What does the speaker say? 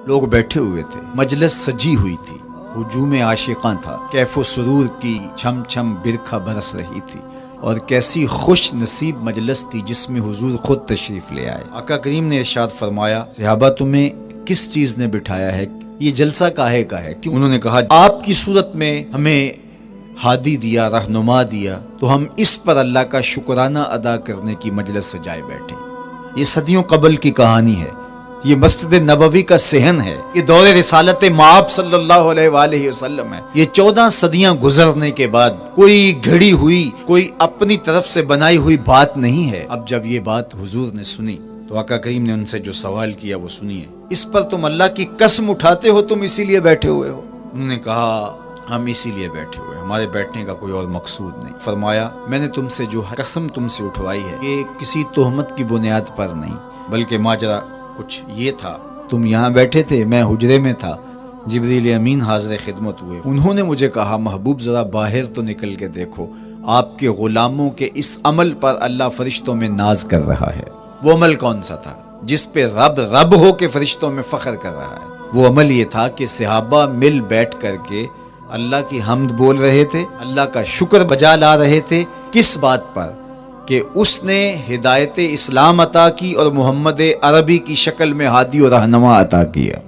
لوگ بیٹھے ہوئے تھے، مجلس سجی ہوئی تھی، ہجوم عاشقاں تھا، کیف و سرور کی چھم چھم برکھا برس رہی تھی، اور کیسی خوش نصیب مجلس تھی جس میں حضور خود تشریف لے آئے۔ آقا کریم نے ارشاد فرمایا، صحابہ تمہیں کس چیز نے بٹھایا ہے؟ یہ جلسہ کاہے کا ہے؟ کیوں؟ انہوں نے کہا آپ کی صورت میں ہمیں ہادی دیا، رہنما دیا، تو ہم اس پر اللہ کا شکرانہ ادا کرنے کی مجلس سجائے بیٹھے۔ یہ صدیوں قبل کی کہانی ہے، یہ مسجد نبوی کا صحن ہے، یہ دور رسالت مآب صلی اللہ علیہ وآلہ وسلم ہے۔ یہ 14 صدیاں گزرنے کے بعد کوئی گھڑی ہوئی، کوئی اپنی طرف سے بنائی ہوئی بات نہیں ہے۔ اب جب یہ بات حضور نے سنی تو آقا کریم نے ان سے جو سوال کیا وہ سنیے۔ اس پر تم اللہ کی قسم اٹھاتے ہو، تم اسی لیے بیٹھے ہوئے ہو؟ انہوں نے کہا ہم اسی لیے بیٹھے ہوئے، ہمارے بیٹھنے کا کوئی اور مقصود نہیں۔ فرمایا میں نے تم سے جو قسم تم سے اٹھوائی ہے یہ کسی تہمت کی بنیاد پر نہیں، بلکہ ماجرا کچھ یہ تھا، تم یہاں بیٹھے تھے، میں حجرے میں تھا، جبریل امین حاضر خدمت ہوئے، انہوں نے مجھے کہا محبوب ذرا باہر تو نکل کے دیکھو، آپ کے غلاموں کے اس عمل پر اللہ فرشتوں میں ناز کر رہا ہے۔ وہ عمل کون سا تھا جس پہ رب ہو کے فرشتوں میں فخر کر رہا ہے؟ وہ عمل یہ تھا کہ صحابہ مل بیٹھ کر کے اللہ کی حمد بول رہے تھے، اللہ کا شکر بجا لا رہے تھے۔ کس بات پر؟ کہ اس نے ہدایت اسلام عطا کی اور محمد عربی کی شکل میں ہادی و رہنما عطا کیا۔